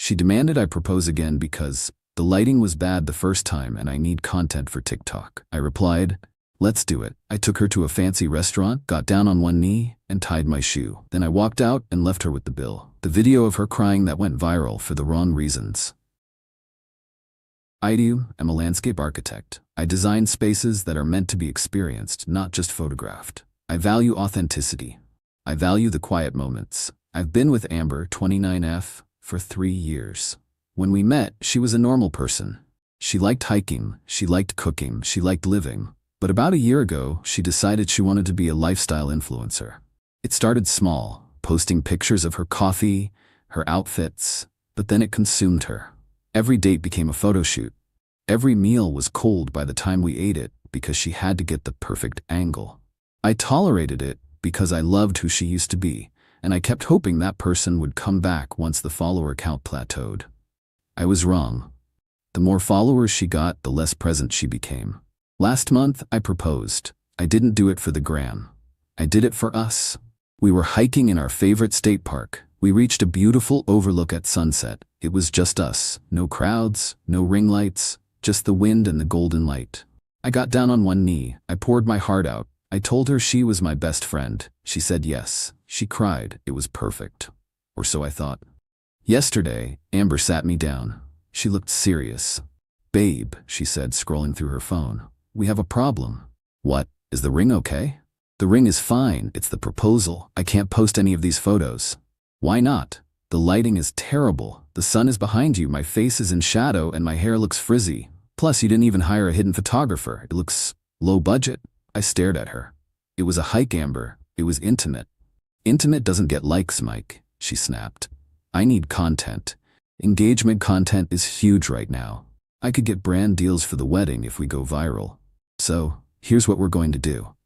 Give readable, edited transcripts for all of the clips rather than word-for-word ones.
She demanded I propose again because the lighting was bad the first time and I need content for TikTok. I replied, let's do it. I took her to a fancy restaurant, got down on one knee, and tied my shoe. Then I walked out and left her with the bill. The video of her crying that went viral for the wrong reasons. I am a landscape architect. I design spaces that are meant to be experienced, not just photographed. I value authenticity. I value the quiet moments. I've been with Amber, 29F, for 3 years. When we met, she was a normal person. She liked hiking, she liked cooking, she liked living. But about a year ago, she decided she wanted to be a lifestyle influencer. It started small, posting pictures of her coffee, her outfits, but then it consumed her. Every date became a photo shoot. Every meal was cold by the time we ate it because she had to get the perfect angle. I tolerated it because I loved who she used to be, and I kept hoping that person would come back once the follower count plateaued. I was wrong. The more followers she got, the less present she became. Last month, I proposed. I didn't do it for the gram. I did it for us. We were hiking in our favorite state park. We reached a beautiful overlook at sunset. It was just us. No crowds, no ring lights, just the wind and the golden light. I got down on one knee. I poured my heart out. I told her she was my best friend. She said yes. She cried. It was perfect. Or so I thought. Yesterday, Amber sat me down. She looked serious. Babe, she said, scrolling through her phone. We have a problem. What? Is the ring okay? The ring is fine. It's the proposal. I can't post any of these photos. Why not? The lighting is terrible. The sun is behind you, my face is in shadow, and my hair looks frizzy. Plus, you didn't even hire a hidden photographer. It looks low budget. I stared at her. It was a hike, Amber. It was intimate. Intimate doesn't get likes, Mike, she snapped. I need content. Engagement content is huge right now. I could get brand deals for the wedding if we go viral. So, here's what we're going to do.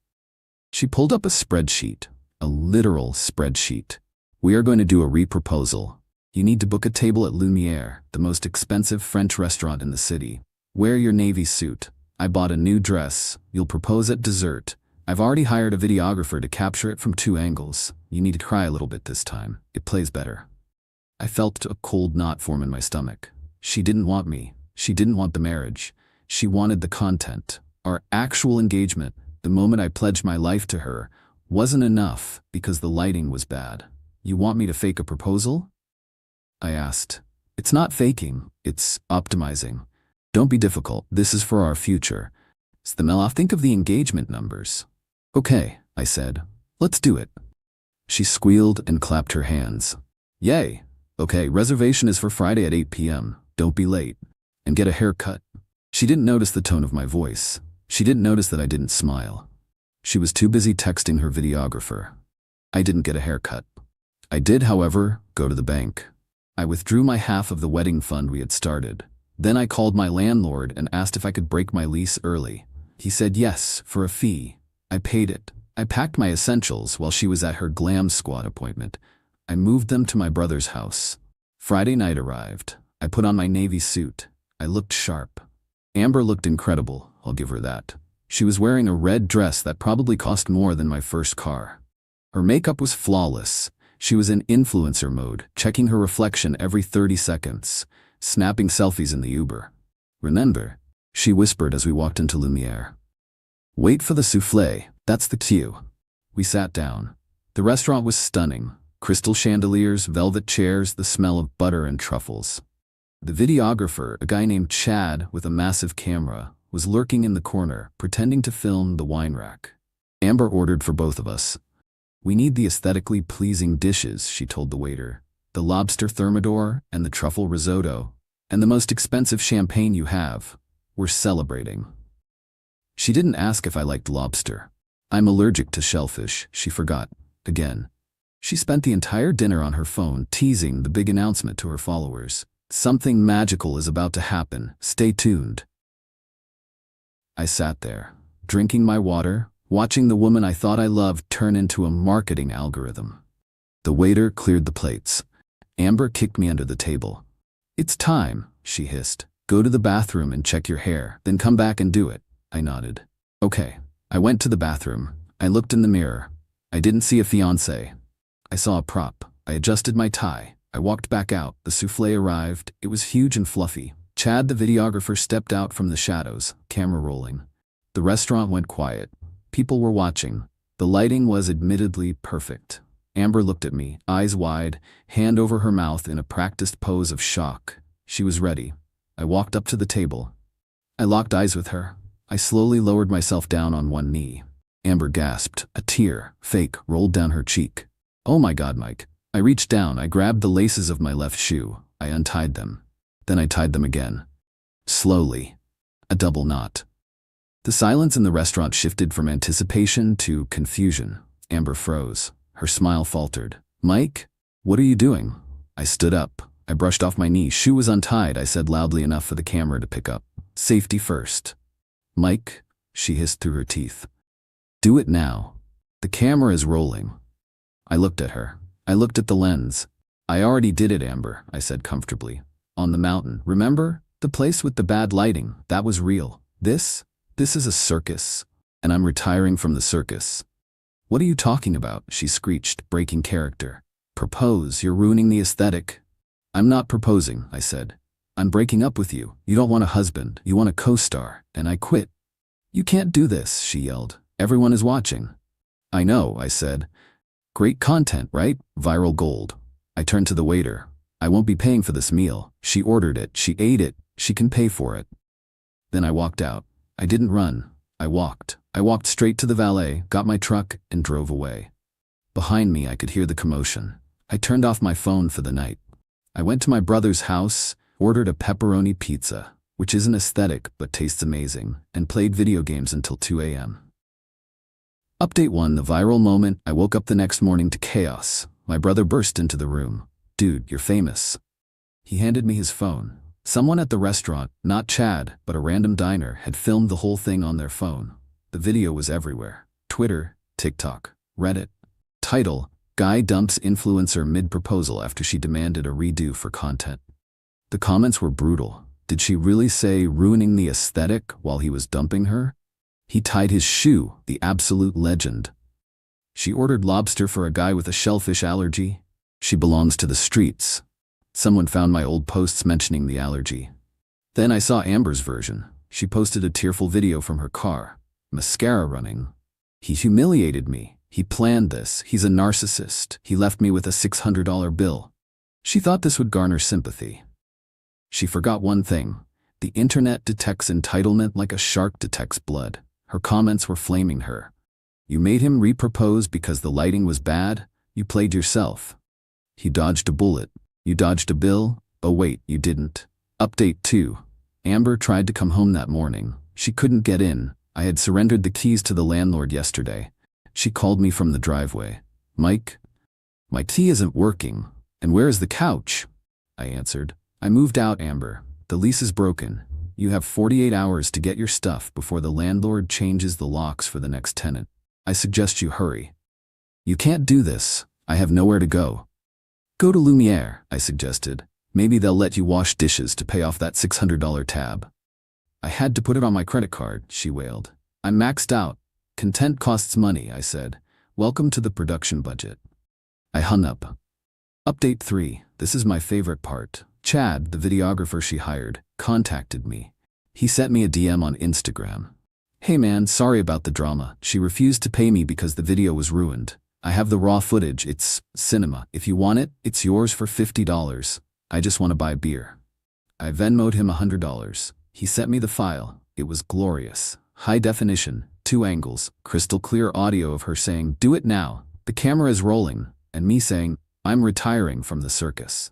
She pulled up a spreadsheet, a literal spreadsheet. We are going to do a re-proposal. You need to book a table at Lumiere, the most expensive French restaurant in the city. Wear your navy suit. I bought a new dress. You'll propose at dessert. I've already hired a videographer to capture it from 2 angles. You need to cry a little bit this time. It plays better. I felt a cold knot form in my stomach. She didn't want me. She didn't want the marriage. She wanted the content. Our actual engagement, the moment I pledged my life to her, wasn't enough because the lighting was bad. You want me to fake a proposal? I asked. It's not faking, it's optimizing. Don't be difficult, this is for our future. Stamela, think of the engagement numbers. Okay, I said. Let's do it. She squealed and clapped her hands. Yay. Okay, reservation is for Friday at 8 p.m. Don't be late. And get a haircut. She didn't notice the tone of my voice. She didn't notice that I didn't smile. She was too busy texting her videographer. I didn't get a haircut. I did, however, go to the bank. I withdrew my half of the wedding fund we had started. Then I called my landlord and asked if I could break my lease early. He said yes, for a fee. I paid it. I packed my essentials while she was at her glam squad appointment. I moved them to my brother's house. Friday night arrived. I put on my navy suit. I looked sharp. Amber looked incredible, I'll give her that. She was wearing a red dress that probably cost more than my first car. Her makeup was flawless. She was in influencer mode, checking her reflection every 30 seconds, snapping selfies in the Uber. Remember, she whispered as we walked into Lumiere. Wait for the soufflé, that's the cue. We sat down. The restaurant was stunning. Crystal chandeliers, velvet chairs, the smell of butter and truffles. The videographer, a guy named Chad with a massive camera, was lurking in the corner, pretending to film the wine rack. Amber ordered for both of us. We need the aesthetically pleasing dishes, she told the waiter. The lobster thermidor and the truffle risotto, and the most expensive champagne you have. We're celebrating. She didn't ask if I liked lobster. I'm allergic to shellfish, she forgot, again. She spent the entire dinner on her phone teasing the big announcement to her followers. Something magical is about to happen. Stay tuned. I sat there, drinking my water, watching the woman I thought I loved turn into a marketing algorithm. The waiter cleared the plates. Amber kicked me under the table. It's time, she hissed. Go to the bathroom and check your hair, then come back and do it. I nodded. Okay. I went to the bathroom. I looked in the mirror. I didn't see a fiancé. I saw a prop. I adjusted my tie. I walked back out. The souffle arrived. It was huge and fluffy. Chad, the videographer, stepped out from the shadows, camera rolling. The restaurant went quiet. People were watching. The lighting was admittedly perfect. Amber looked at me, eyes wide, hand over her mouth in a practiced pose of shock. She was ready. I walked up to the table. I locked eyes with her. I slowly lowered myself down on one knee. Amber gasped. A tear, fake, rolled down her cheek. "Oh my God, Mike." I reached down. I grabbed the laces of my left shoe. I untied them. Then I tied them again. Slowly. A double knot. The silence in the restaurant shifted from anticipation to confusion. Amber froze. Her smile faltered. "Mike, what are you doing?" I stood up. I brushed off my knee. "Shoe was untied," I said loudly enough for the camera to pick up. "Safety first." "Mike," she hissed through her teeth. "Do it now. The camera is rolling." I looked at her. I looked at the lens. "I already did it, Amber," I said comfortably. "On the mountain. Remember? The place with the bad lighting. That was real. This is a circus. And I'm retiring from the circus." "What are you talking about?" she screeched, breaking character. "Propose. You're ruining the aesthetic." "I'm not proposing," I said. "I'm breaking up with you. You don't want a husband. You want a co-star. And I quit." "You can't do this," she yelled. "Everyone is watching." "I know," I said. "Great content, right? Viral gold." I turned to the waiter. "I won't be paying for this meal." She ordered it. She ate it. She can pay for it. Then I walked out. I didn't run. I walked. I walked straight to the valet, got my truck, and drove away. Behind me, I could hear the commotion. I turned off my phone for the night. I went to my brother's house, ordered a pepperoni pizza, which isn't aesthetic but tastes amazing, and played video games until 2 a.m. Update 1: The viral moment. I woke up the next morning to chaos. My brother burst into the room. "Dude, you're famous." He handed me his phone. Someone at the restaurant, not Chad, but a random diner, had filmed the whole thing on their phone. The video was everywhere. Twitter, TikTok, Reddit. Title: Guy dumps influencer mid-proposal after she demanded a redo for content. The comments were brutal. Did she really say ruining the aesthetic while he was dumping her? He tied his shoe, the absolute legend. She ordered lobster for a guy with a shellfish allergy. She belongs to the streets. Someone found my old posts mentioning the allergy. Then I saw Amber's version. She posted a tearful video from her car. Mascara running. "He humiliated me. He planned this. He's a narcissist. He left me with a $600 bill." She thought this would garner sympathy. She forgot one thing. The internet detects entitlement like a shark detects blood. Her comments were flaming her. "You made him repropose because the lighting was bad? You played yourself. He dodged a bullet. You dodged a bill? Oh wait, you didn't." Update 2. Amber tried to come home that morning. She couldn't get in. I had surrendered the keys to the landlord yesterday. She called me from the driveway. "Mike, my key isn't working. And where is the couch?" I answered. "I moved out, Amber. The lease is broken. You have 48 hours to get your stuff before the landlord changes the locks for the next tenant. I suggest you hurry." "You can't do this. I have nowhere to go." "Go to Lumiere," I suggested. "Maybe they'll let you wash dishes to pay off that $600 tab." "I had to put it on my credit card," she wailed. "I'm maxed out. Content costs money," I said. "Welcome to the production budget." I hung up. Update 3. This is my favorite part. Chad, the videographer she hired, contacted me. He sent me a DM on Instagram. "Hey man, sorry about the drama. She refused to pay me because the video was ruined. I have the raw footage. It's cinema. If you want it, it's yours for $50. I just want to buy beer." I Venmo'd him $100. He sent me the file. It was glorious. High definition, 2 angles, crystal clear audio of her saying, "Do it now. The camera is rolling," and me saying, "I'm retiring from the circus."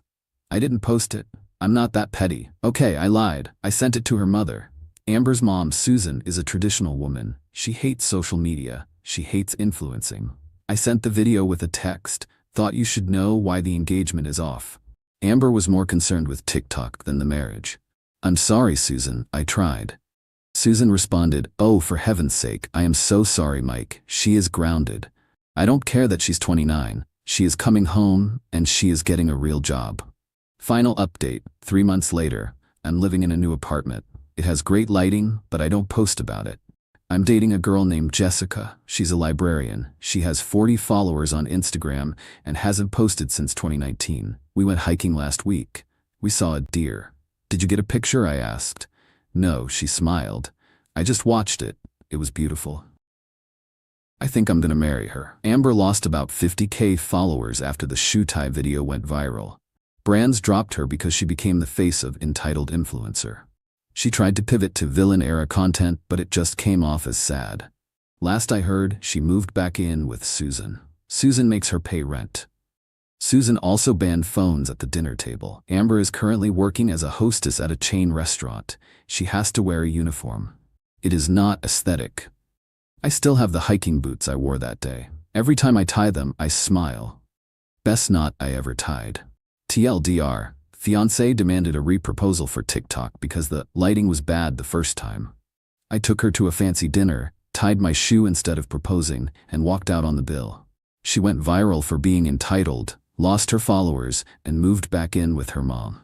I didn't post it. I'm not that petty. Okay, I lied. I sent it to her mother. Amber's mom, Susan, is a traditional woman. She hates social media. She hates influencing. I sent the video with a text. "Thought you should know why the engagement is off." Amber was more concerned with TikTok than the marriage. "I'm sorry, Susan. I tried." Susan responded, "Oh, for heaven's sake, I am so sorry, Mike. She is grounded. I don't care that she's 29. She is coming home, and she is getting a real job." Final update. 3 months later, I'm living in a new apartment. It has great lighting, but I don't post about it. I'm dating a girl named Jessica. She's a librarian. She has 40 followers on Instagram and hasn't posted since 2019. We went hiking last week. We saw a deer. Did you get a picture? I asked. No, she smiled. I just watched it. It was beautiful. I think I'm gonna marry her. Amber lost about 50K followers after the shoe tie video went viral. Brands dropped her because she became the face of entitled influencer. She tried to pivot to villain-era content, but it just came off as sad. Last I heard, she moved back in with Susan. Susan makes her pay rent. Susan also banned phones at the dinner table. Amber is currently working as a hostess at a chain restaurant. She has to wear a uniform. It is not aesthetic. I still have the hiking boots I wore that day. Every time I tie them, I smile. Best knot I ever tied. TLDR. Fiancé demanded a re-proposal for TikTok because the lighting was bad the first time. I took her to a fancy dinner, tied my shoe instead of proposing, and walked out on the bill. She went viral for being entitled, lost her followers, and moved back in with her mom.